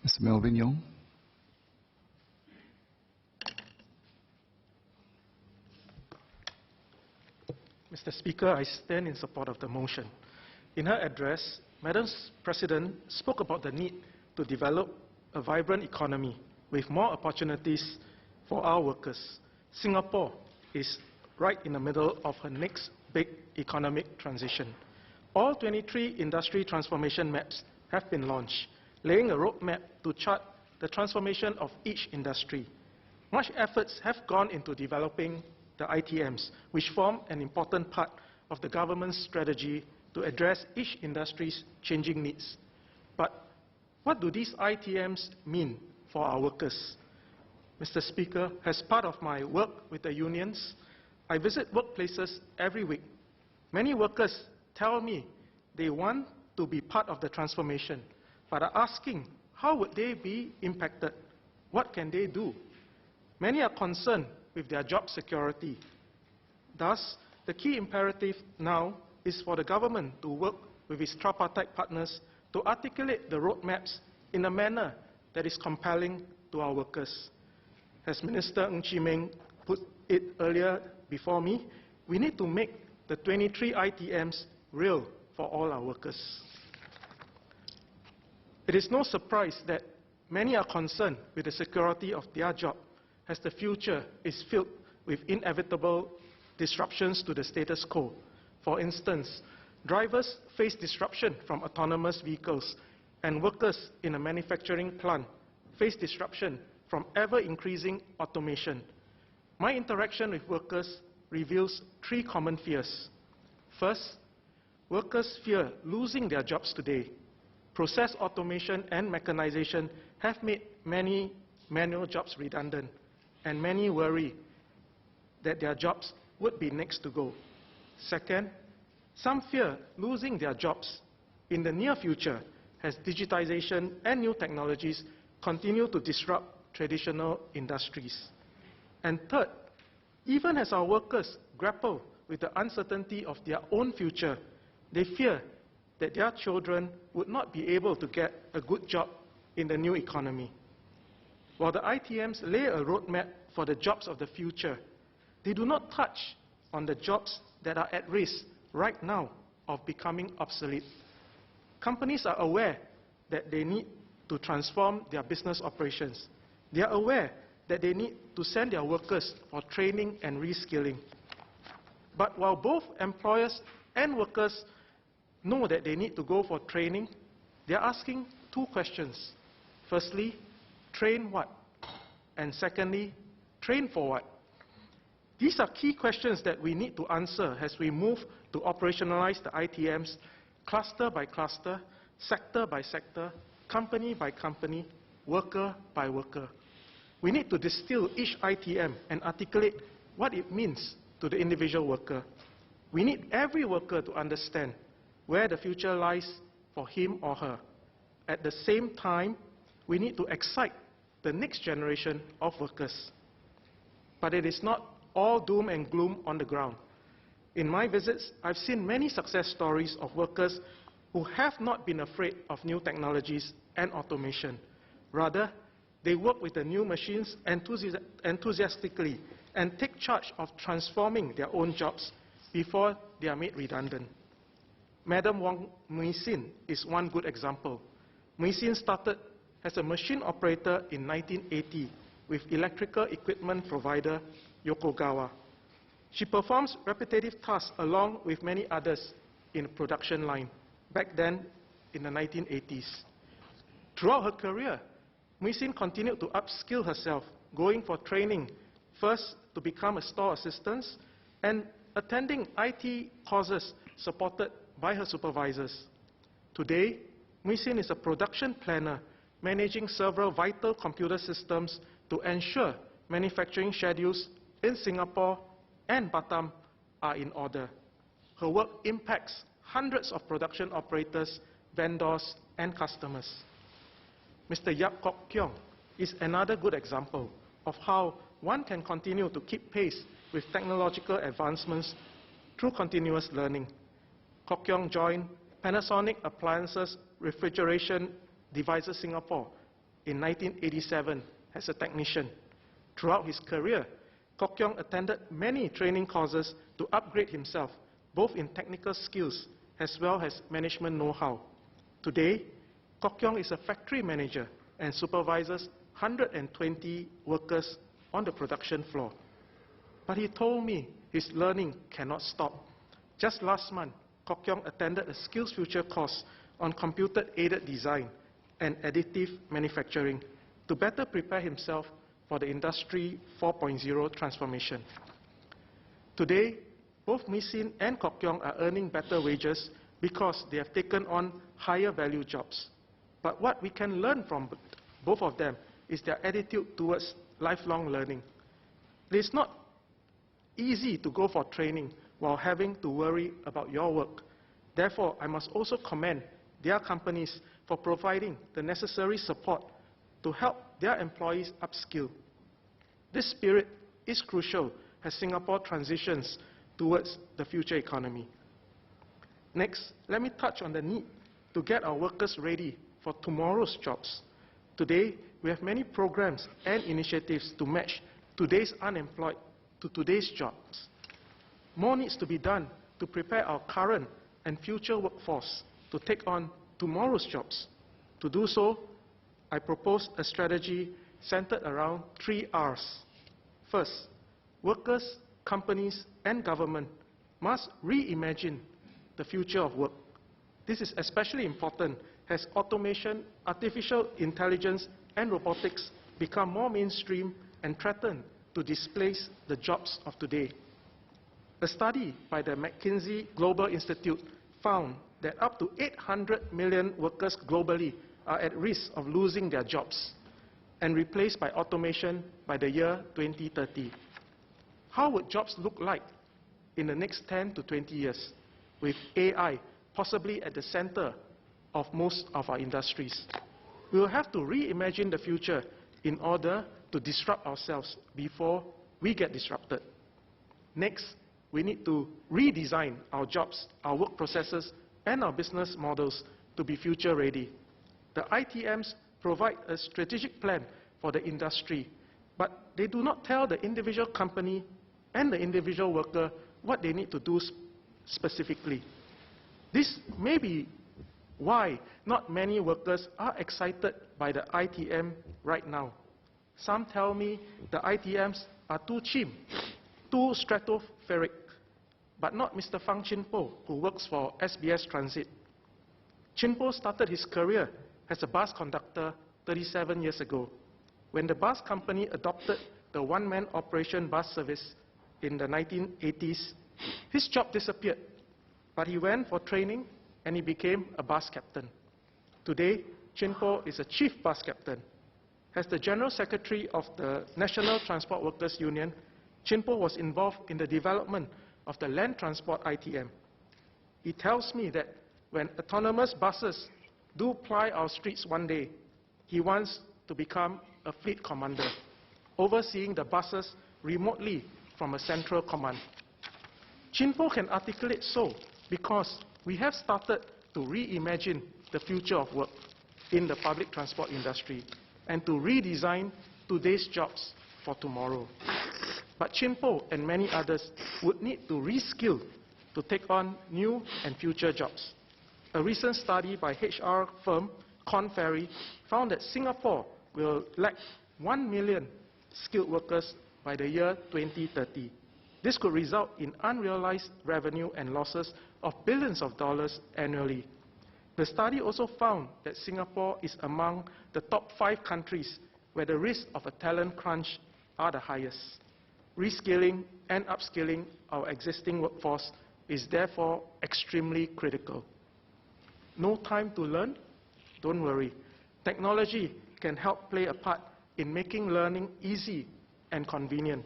Mr. Melvin Yong. Mr. Speaker, I stand in support of the motion. In her address, Madam President spoke about the need to develop a vibrant economy with more opportunities for our workers. Singapore is right in the middle of her next big economic transition. All 23 industry transformation maps have been launched, laying a roadmap to chart the transformation of each industry. Much efforts have gone into developing the ITMs, which form an important part of the government's strategy to address each industry's changing needs. But what do these ITMs mean for our workers? Mr. Speaker, as part of my work with the unions, I visit workplaces every week. Many workers tell me they want to be part of the transformation, but are asking how would they be impacted? What can they do? Many are concerned with their job security. Thus, the key imperative now is for the government to work with its tripartite partners to articulate the roadmaps in a manner that is compelling to our workers. As Minister Ng Chee Meng put it earlier before me, we need to make the 23 ITMs real for all our workers. It is no surprise that many are concerned with the security of their job, as the future is filled with inevitable disruptions to the status quo. For instance, drivers face disruption from autonomous vehicles, and workers in a manufacturing plant face disruption from ever-increasing automation. My interaction with workers reveals three common fears. First, workers fear losing their jobs today. Process automation and mechanization have made many manual jobs redundant, and many worry that their jobs would be next to go. Second, some fear losing their jobs in the near future as digitization and new technologies continue to disrupt traditional industries. And third, even as our workers grapple with the uncertainty of their own future, they fear that their children would not be able to get a good job in the new economy. While the ITMs lay a roadmap for the jobs of the future, they do not touch on the jobs that are at risk right now of becoming obsolete. Companies are aware that they need to transform their business operations. They are aware that they need to send their workers for training and reskilling. But while both employers and workers know that they need to go for training, they are asking two questions. Firstly, train what? And secondly, train for what? These are key questions that we need to answer as we move to operationalize the ITMs cluster by cluster, sector by sector, company by company, worker by worker. We need to distill each ITM and articulate what it means to the individual worker. We need every worker to understand where the future lies for him or her. At the same time, we need to excite the next generation of workers. But it is not all doom and gloom on the ground. In my visits, I've seen many success stories of workers who have not been afraid of new technologies and automation. Rather, they work with the new machines enthusiastically and take charge of transforming their own jobs before they are made redundant. Madam Wong Mui Sin is one good example. Mui Sin started as a machine operator in 1980 with electrical equipment provider Yokogawa. She performs repetitive tasks along with many others in a production line, back then in the 1980s. Throughout her career, Mui Sin continued to upskill herself, going for training, first to become a store assistant and attending IT courses supported by her supervisors. Today, Mui Sin is a production planner, managing several vital computer systems to ensure manufacturing schedules in Singapore and Batam are in order. Her work impacts hundreds of production operators, vendors, and customers. Mr. Yap Kok Keong is another good example of how one can continue to keep pace with technological advancements through continuous learning. Kok Keong joined Panasonic Appliances Refrigeration Devices Singapore in 1987 as a technician. Throughout his career, Kok Yong attended many training courses to upgrade himself, both in technical skills as well as management know-how. Today, Kok Yong is a factory manager and supervises 120 workers on the production floor. But he told me his learning cannot stop. Just last month, Kok Yong attended a SkillsFuture course on computer-aided design and additive manufacturing to better prepare himself for the Industry 4.0 transformation. Today, both Misin and Kok Yong are earning better wages because they have taken on higher value jobs. But what we can learn from both of them is their attitude towards lifelong learning. It is not easy to go for training while having to worry about your work. Therefore, I must also commend their companies for providing the necessary support to help their employees upskill. This spirit is crucial as Singapore transitions towards the future economy. Next, let me touch on the need to get our workers ready for tomorrow's jobs. Today, we have many programs and initiatives to match today's unemployed to today's jobs. More needs to be done to prepare our current and future workforce to take on tomorrow's jobs. To do so, I propose a strategy centered around 3 R's. First, workers, companies, and government must reimagine the future of work. This is especially important as automation, artificial intelligence, and robotics become more mainstream and threaten to displace the jobs of today. A study by the McKinsey Global Institute found that up to 800 million workers globally are at risk of losing their jobs and replaced by automation by the year 2030. How would jobs look like in the next 10 to 20 years with AI possibly at the center of most of our industries? We will have to reimagine the future in order to disrupt ourselves before we get disrupted. Next, we need to redesign our jobs, our work processes, and our business models to be future ready. The ITMs provide a strategic plan for the industry, but they do not tell the individual company and the individual worker what they need to do specifically. This may be why not many workers are excited by the ITM right now. Some tell me the ITMs are too cheap, too stratospheric, but not Mr. Fang Chin-po, who works for SBS Transit. Chin-po started his career as a bus conductor 37 years ago. When the bus company adopted the one-man operation bus service in the 1980s, his job disappeared, but he went for training and he became a bus captain. Today, Chin-po is a chief bus captain. As the General Secretary of the National Transport Workers Union, Chin-po was involved in the development of the Land Transport ITM. He tells me that when autonomous buses do ply our streets one day, he wants to become a fleet commander, overseeing the buses remotely from a central command. Chin-po can articulate so because we have started to reimagine the future of work in the public transport industry and to redesign today's jobs for tomorrow. But Chin-po and many others would need to reskill to take on new and future jobs. A recent study by HR firm Korn Ferry found that Singapore will lack 1 million skilled workers by the year 2030. This could result in unrealized revenue and losses of billions of dollars annually. The study also found that Singapore is among the top 5 countries where the risk of a talent crunch are the highest. Reskilling and upskilling our existing workforce is therefore extremely critical. No time to learn? Don't worry. Technology can help play a part in making learning easy and convenient.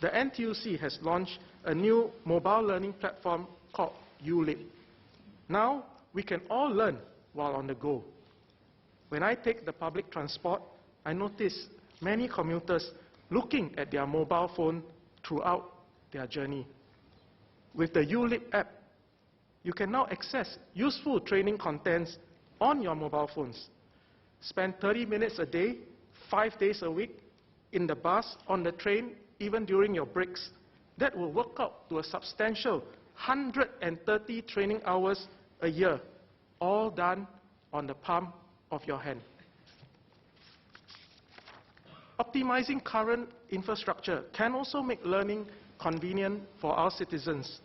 The NTUC has launched a new mobile learning platform called ULIP. Now, we can all learn while on the go. When I take the public transport, I notice many commuters looking at their mobile phone throughout their journey. With the ULIP app, you can now access useful training contents on your mobile phones. spend 30 minutes a day, 5 days a week, in the bus, on the train, even during your breaks. That will work out to a substantial 130 training hours a year, all done on the palm of your hand. Optimizing current infrastructure can also make learning convenient for our citizens.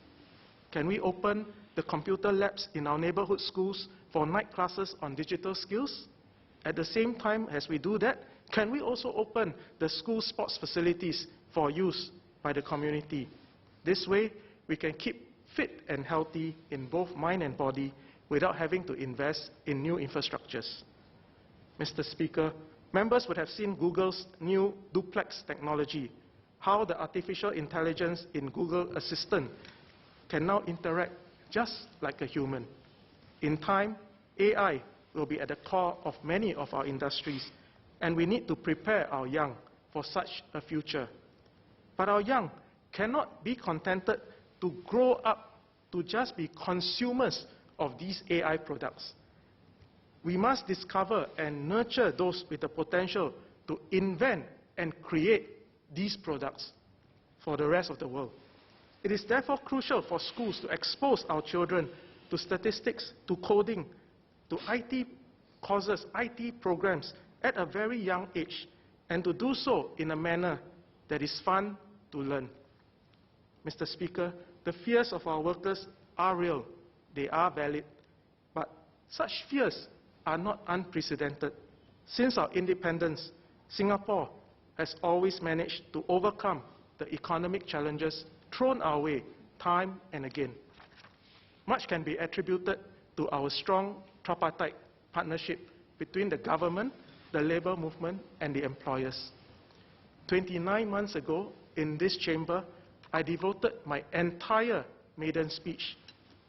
Can we open the computer labs in our neighborhood schools for night classes on digital skills? At the same time as we do that, can we also open the school sports facilities for use by the community? This way, we can keep fit and healthy in both mind and body without having to invest in new infrastructures. Mr. Speaker, members would have seen Google's new duplex technology, how the artificial intelligence in Google Assistant can now interact just like a human. In time, AI will be at the core of many of our industries, and we need to prepare our young for such a future. But our young cannot be contented to grow up to just be consumers of these AI products. We must discover and nurture those with the potential to invent and create these products for the rest of the world. It is therefore crucial for schools to expose our children to statistics, to coding, to IT courses, IT programs at a very young age, and to do so in a manner that is fun to learn. Mr. Speaker, the fears of our workers are real, they are valid, but such fears are not unprecedented. Since our independence, Singapore has always managed to overcome the economic challenges thrown our way time and again. Much can be attributed to our strong tripartite partnership between the government, the labor movement, and the employers. 29 months ago, in this chamber, I devoted my entire maiden speech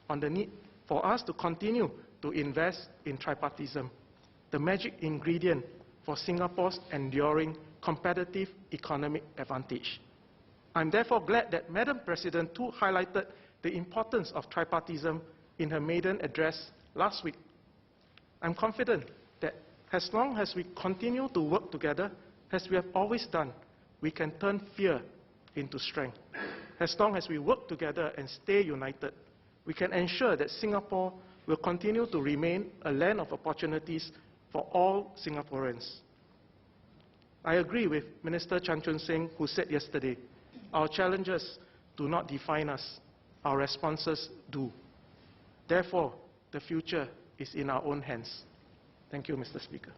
on the need for us to continue to invest in tripartism, the magic ingredient for Singapore's enduring competitive economic advantage. I'm therefore glad that Madam President too highlighted the importance of tripartism in her maiden address last week. I'm confident that as long as we continue to work together, as we have always done, we can turn fear into strength. As long as we work together and stay united, we can ensure that Singapore will continue to remain a land of opportunities for all Singaporeans. I agree with Minister Chan Chun Sing, who said yesterday, our challenges do not define us, our responses do. Therefore, the future is in our own hands. Thank you, Mr. Speaker.